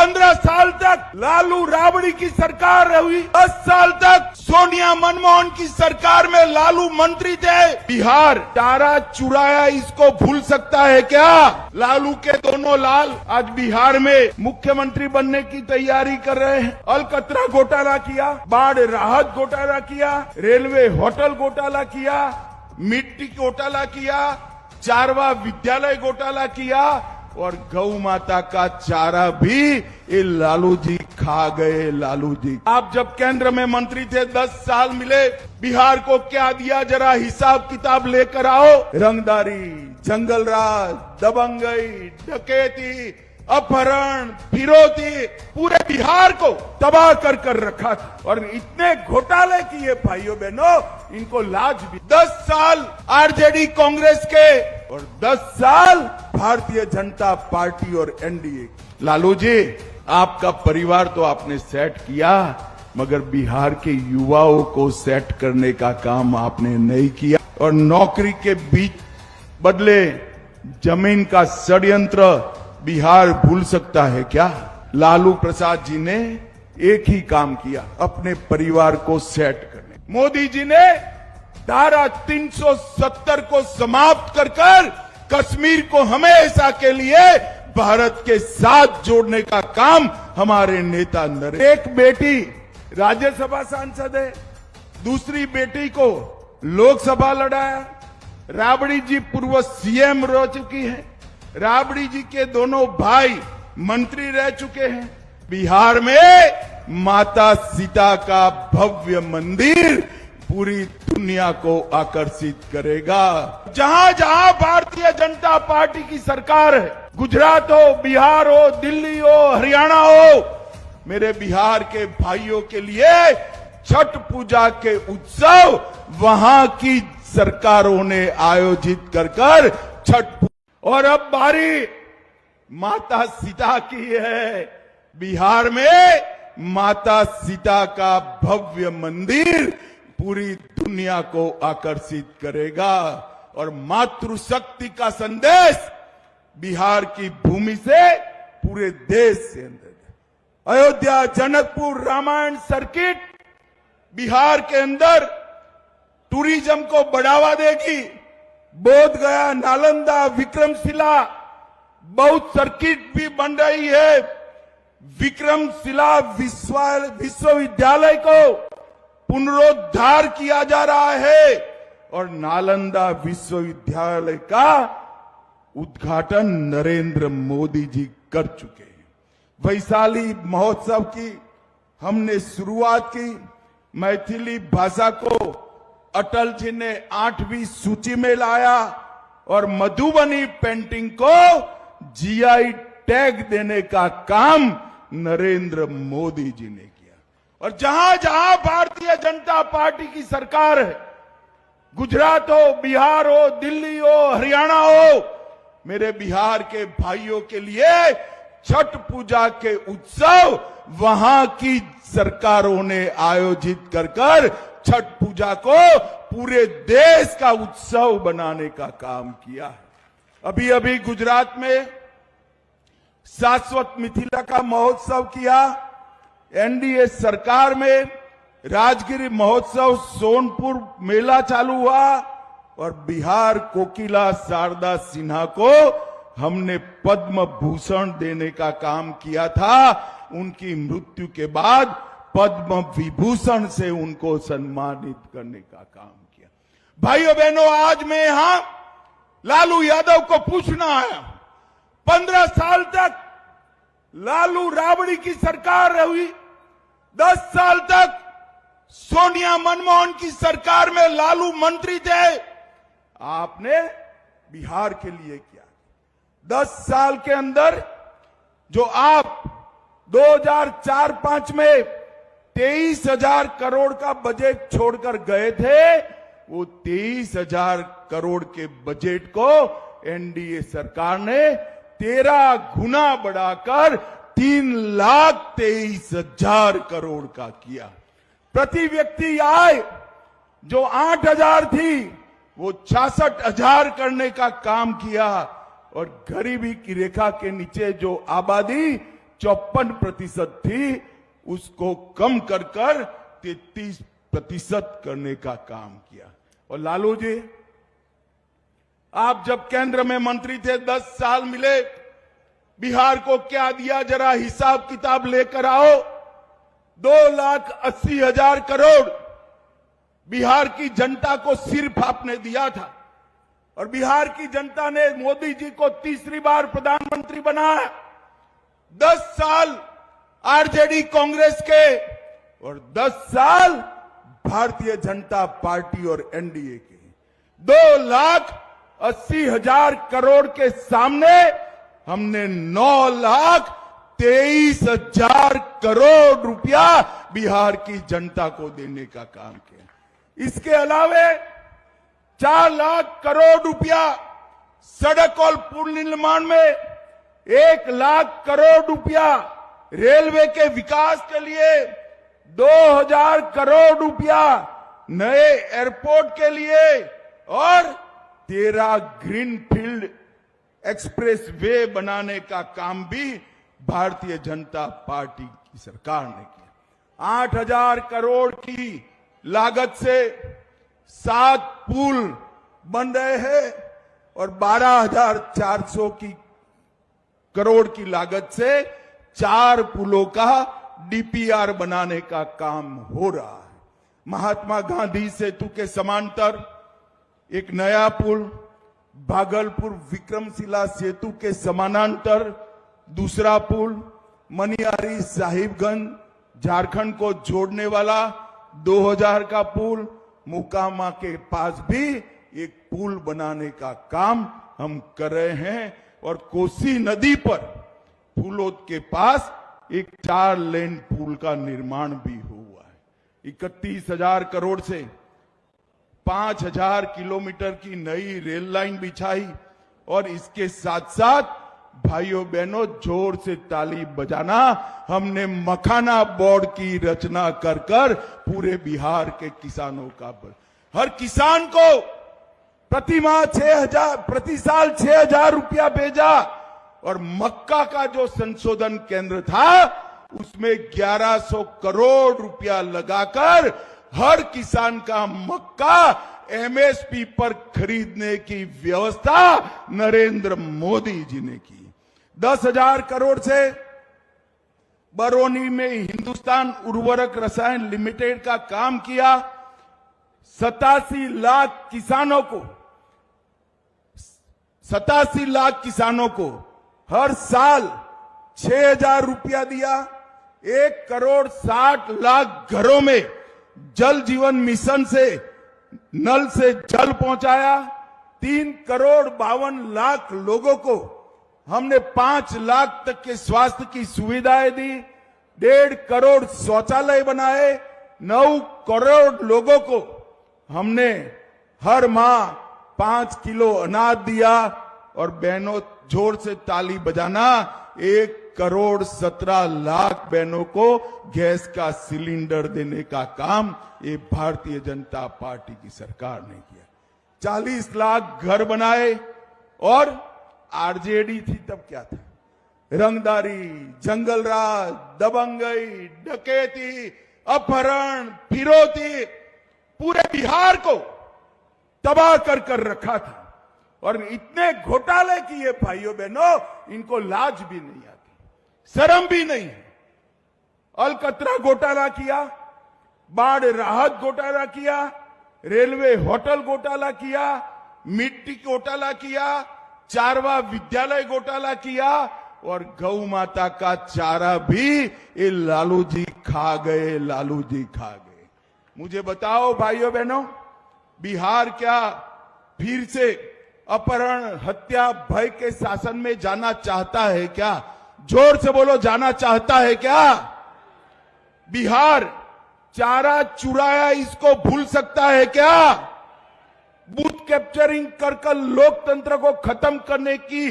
15 साल तक लालू राबड़ी की सरकार हुई, 10 साल तक सोनिया मनमोहन की सरकार में लालू मंत्री थे। बिहार चारा चुराया, इसको भूल सकता है क्या? लालू के दोनों लाल आज बिहार में मुख्यमंत्री बनने की तैयारी कर रहे हैं। अलकतरा घोटाला किया, बाढ़ राहत घोटाला किया, रेलवे होटल घोटाला किया, मिट्टी घोटाला किया, चारवा विद्यालय घोटाला किया और गौ माता का चारा भी ये लालू जी खा गए। लालू जी, आप जब केंद्र में मंत्री थे 10 साल मिले, बिहार को क्या दिया जरा हिसाब किताब लेकर आओ। रंगदारी, जंगल राज, दबंगई, डकैती, अपहरण, फिरौती, पूरे बिहार को तबाह कर कर रखा था। और इतने घोटाले किए भाइयों बहनों, इनको लाज भी। 10 साल आरजेडी कांग्रेस के और 10 साल भारतीय जनता पार्टी और एनडीए। लालू जी, आपका परिवार तो आपने सेट किया, मगर बिहार के युवाओं को सेट करने का काम आपने नहीं किया। और नौकरी के बीच बदले जमीन का षड्यंत्र बिहार भूल सकता है क्या? लालू प्रसाद जी ने एक ही काम किया, अपने परिवार को सेट करने। मोदी जी ने धारा 370 को समाप्त कर कर कश्मीर को हमेशा के लिए भारत के साथ जोड़ने का काम हमारे नेता नरेंद्र। एक बेटी राज्यसभा सांसद है, दूसरी बेटी को लोकसभा लड़ाया। राबड़ी जी पूर्व सीएम रह चुकी है, राबड़ी जी के दोनों भाई मंत्री रह चुके हैं। बिहार में माता सीता का भव्य मंदिर पूरी दुनिया को आकर्षित करेगा। जहां जहां भारतीय जनता पार्टी की सरकार है, गुजरात हो, बिहार हो, दिल्ली हो, हरियाणा हो, मेरे बिहार के भाइयों के लिए छठ पूजा के उत्सव वहां की सरकारों ने आयोजित कर कर छठ। और अब बारी माता सीता की है। बिहार में माता सीता का भव्य मंदिर पूरी दुनिया को आकर्षित करेगा और मातृशक्ति का संदेश बिहार की भूमि से पूरे देश से अंदर। अयोध्या, जनकपुर, रामायण सर्किट बिहार के अंदर टूरिज्म को बढ़ावा देगी। बोध गया, नालंदा, विक्रमशिला, बहुत सर्किट भी बन रही है। विक्रमशिला विश्वविद्यालय को पुनरुद्धार किया जा रहा है और नालंदा विश्वविद्यालय का उद्घाटन नरेंद्र मोदी जी कर चुके हैं। वैशाली महोत्सव की हमने शुरुआत की। मैथिली भाषा को अटल जी ने 8वीं सूची में लाया और मधुबनी पेंटिंग को जीआई टैग देने का काम नरेंद्र मोदी जी ने किया। और जहां जहां भारतीय जनता पार्टी की सरकार है, गुजरात हो, बिहार हो, दिल्ली हो, हरियाणा हो, मेरे बिहार के भाइयों के लिए छठ पूजा के उत्सव वहां की सरकारों ने आयोजित कर कर छठ पूजा को पूरे देश का उत्सव बनाने का काम किया है। अभी अभी गुजरात में शाश्वत मिथिला का महोत्सव किया। एनडीए सरकार में राजगिरी महोत्सव, सोनपुर मेला चालू हुआ और बिहार कोकिला शारदा सिन्हा को हमने पद्म भूषण देने का काम किया था। उनकी मृत्यु के बाद पद्म विभूषण से उनको सम्मानित करने का काम किया। भाइयों बहनों, आज मैं यहां लालू यादव को पूछना आया, 15 साल तक लालू राबड़ी की सरकार हुई, 10 साल तक सोनिया मनमोहन की सरकार में लालू मंत्री थे। आपने बिहार के लिए किया। 10 साल के अंदर जो आप 2004-05 में 23,000 करोड़ का बजट छोड़कर गए थे, वो 23,000 करोड़ के बजट को एनडीए सरकार ने 13 गुना बढ़ाकर 3,23,000 करोड़ का किया। प्रति व्यक्ति आय जो 8,000 थी वो 66,000 करने का काम किया और गरीबी की रेखा के नीचे जो आबादी 54% थी, उसको कम कर 33% करने का काम किया। और लालू जी, आप जब केंद्र में मंत्री थे, 10 साल मिले, बिहार को क्या दिया, जरा हिसाब किताब लेकर आओ। 2,80,000 करोड़ बिहार की जनता को सिर्फ आपने दिया था, और बिहार की जनता ने मोदी जी को तीसरी बार प्रधानमंत्री बनाया। 10 साल आरजेडी कांग्रेस के और 10 साल भारतीय जनता पार्टी और एनडीए के। 2,80,000 करोड़ के सामने हमने 9,23,000 करोड़ रुपया बिहार की जनता को देने का काम किया। इसके अलावे 4 लाख करोड़ रुपया सड़क और पुल निर्माण में, 1 लाख करोड़ रुपया रेलवे के विकास के लिए, 2,000 करोड़ रुपया नए एयरपोर्ट के लिए और 13 ग्रीनफील्ड एक्सप्रेस वे बनाने का काम भी भारतीय जनता पार्टी की सरकार ने किया। 8,000 करोड़ की लागत से 7 पुल बन रहे हैं और 12,400 करोड़ की लागत से 4 पुलों का डीपीआर बनाने का काम हो रहा है। महात्मा गांधी सेतु के समांतर एक नया पुल, भागलपुर विक्रमशिला सेतु के समानांतर दूसरा पुल, मनियारी साहिबगंज झारखंड को जोड़ने वाला 2000 का पुल, मोकामा के पास भी एक पुल बनाने का काम हम कर रहे हैं। और कोसी नदी पर फूलोद के पास एक 4 लेन पुल का निर्माण भी हुआ है। 31,000 करोड़ से 5,000 किलोमीटर की नई रेल लाइन बिछाई। और इसके साथ साथ भाइयों बहनों, जोर से ताली बजाना, हमने मखाना बोर्ड की रचना कर पूरे बिहार के किसानों का हर किसान को प्रति साल 6,000 रुपया भेजा। और मक्का का जो संशोधन केंद्र था, उसमें 1,100 करोड़ रुपया लगाकर हर किसान का मक्का एमएसपी पर खरीदने की व्यवस्था नरेंद्र मोदी जी ने की। 10,000 करोड़ से बरौनी में हिंदुस्तान उर्वरक रसायन लिमिटेड का काम किया। 87 लाख किसानों को हर साल 6,000 रुपया दिया। 1,60,00,000 घरों में जल जीवन मिशन से नल से जल पहुंचाया। 3,52,00,000 लोगों को हमने 5 लाख तक के स्वास्थ्य की सुविधाएं दी। 1.5 करोड़ शौचालय बनाए। 9 करोड़ लोगों को हमने हर माह 5 किलो अनाज दिया। और बहनों, जोर से ताली बजाना, 1,17,00,000 बहनों को गैस का सिलेंडर देने का काम ये भारतीय जनता पार्टी की सरकार ने किया। 40 लाख घर बनाए। और आरजेडी थी तब क्या था? रंगदारी, जंगलराज, दबंगई, डकैती, अपहरण, फिरौती, पूरे बिहार को तबाह कर रखा था। और इतने घोटाले किए भाइयों बहनों, इनको लाज भी नहीं आती, शर्म भी नहीं है। अलकतरा घोटाला किया, बाढ़ राहत घोटाला किया, रेलवे होटल घोटाला किया, मिट्टी घोटाला किया, चारवा विद्यालय घोटाला किया। और गौ माता का चारा भी ये लालू जी खा गए। मुझे बताओ भाइयों बहनों, बिहार क्या फिर से अपहरण, हत्या, भय के शासन में जाना चाहता है क्या? जोर से बोलो, जाना चाहता है क्या? बिहार चारा चुराया इसको भूल सकता है क्या? बूथ कैप्चरिंग कर लोकतंत्र को खत्म करने की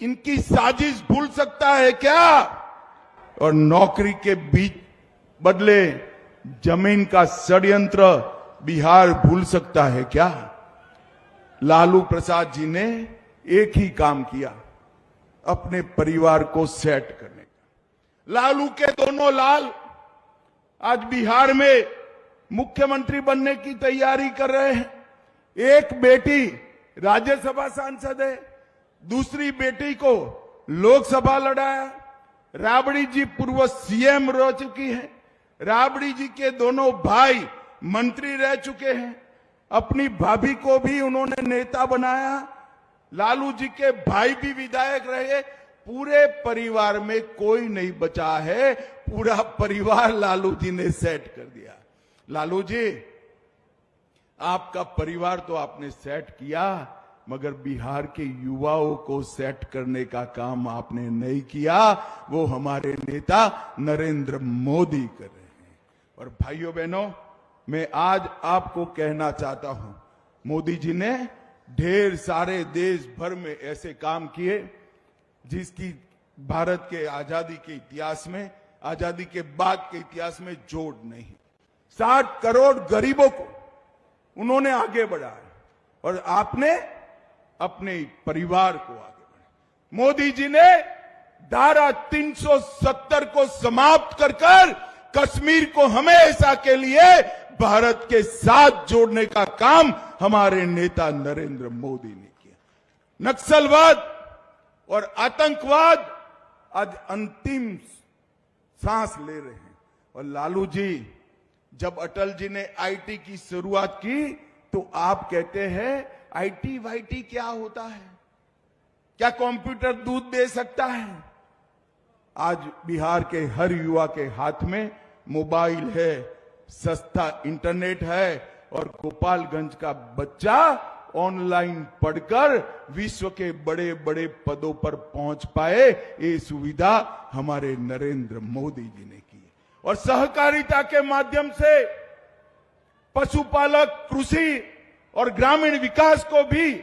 इनकी साजिश भूल सकता है क्या? और नौकरी के बीच बदले जमीन का षड्यंत्र बिहार भूल सकता है क्या? लालू प्रसाद जी ने एक ही काम किया, अपने परिवार को सेट करने का। लालू के दोनों लाल आज बिहार में मुख्यमंत्री बनने की तैयारी कर रहे हैं। एक बेटी राज्यसभा सांसद है, दूसरी बेटी को लोकसभा लड़ाया। राबड़ी जी पूर्व सीएम रह चुकी हैं। राबड़ी जी के दोनों भाई मंत्री रह चुके हैं। अपनी भाभी को भी उन्होंने नेता बनाया। लालू जी के भाई भी विधायक रहे। पूरे परिवार में कोई नहीं बचा है, पूरा परिवार लालू जी ने सेट कर दिया। लालू जी, आपका परिवार तो आपने सेट किया, मगर बिहार के युवाओं को सेट करने का काम आपने नहीं किया। वो हमारे नेता नरेंद्र मोदी कर रहे हैं। और भाइयों बहनों, मैं आज आपको कहना चाहता हूं, मोदी जी ने ढेर सारे देश भर में ऐसे काम किए जिसकी भारत के आजादी के इतिहास में, आजादी के बाद के इतिहास में जोड़ नहीं। 60 करोड़ गरीबों को उन्होंने आगे बढ़ाया और आपने अपने परिवार को आगे बढ़ाया। मोदी जी ने धारा 370 को समाप्त कर कश्मीर को हमेशा के लिए भारत के साथ जोड़ने का काम हमारे नेता नरेंद्र मोदी ने किया। नक्सलवाद और आतंकवाद आज अंतिम सांस ले रहे हैं। और लालू जी, जब अटल जी ने आईटी की शुरुआत की तो आप कहते हैं आईटी वाईटी क्या होता है, क्या कंप्यूटर दूध दे सकता है? आज बिहार के हर युवा के हाथ में मोबाइल है, सस्ता इंटरनेट है और गोपालगंज का बच्चा ऑनलाइन पढ़कर विश्व के बड़े बड़े पदों पर पहुंच पाए। ये सुविधा हमारे नरेंद्र मोदी जी ने की। और सहकारिता के माध्यम से पशुपालक, कृषि और ग्रामीण विकास को भी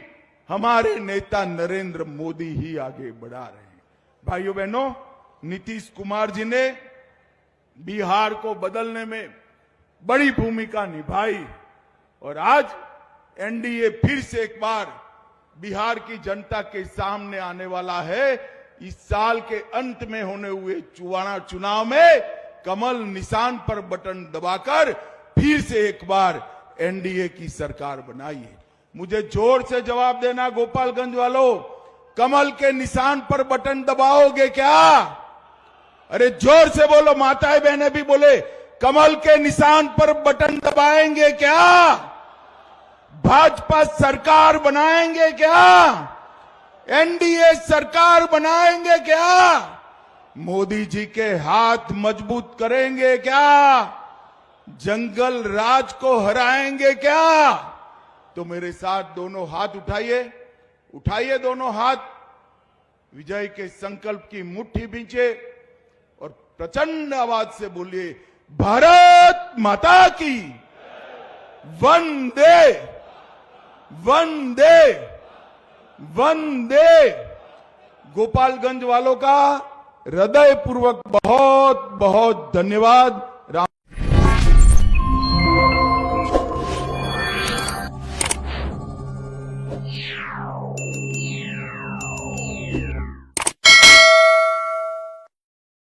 हमारे नेता नरेंद्र मोदी ही आगे बढ़ा रहे हैं। भाइयों बहनों, नीतीश कुमार जी ने बिहार को बदलने में बड़ी भूमिका निभाई और आज एनडीए फिर से एक बार बिहार की जनता के सामने आने वाला है। इस साल के अंत में होने हुए चुनाव में कमल निशान पर बटन दबाकर फिर से एक बार एनडीए की सरकार बनाई है। मुझे जोर से जवाब देना गोपालगंज वालों, कमल के निशान पर बटन दबाओगे क्या? अरे जोर से बोलो, माताएं बहनें भी बोले, कमल के निशान पर बटन दबाएंगे क्या? भाजपा सरकार बनाएंगे क्या? एनडीए सरकार बनाएंगे क्या? मोदी जी के हाथ मजबूत करेंगे क्या? जंगल राज को हराएंगे क्या? तो मेरे साथ दोनों हाथ उठाइए, उठाइए दोनों हाथ, विजय के संकल्प की मुट्ठी भींचे और प्रचंड आवाज से बोलिए, भारत माता की वंदे वंदे वंदे। गोपालगंज वालों का हृदयपूर्वक बहुत बहुत धन्यवाद।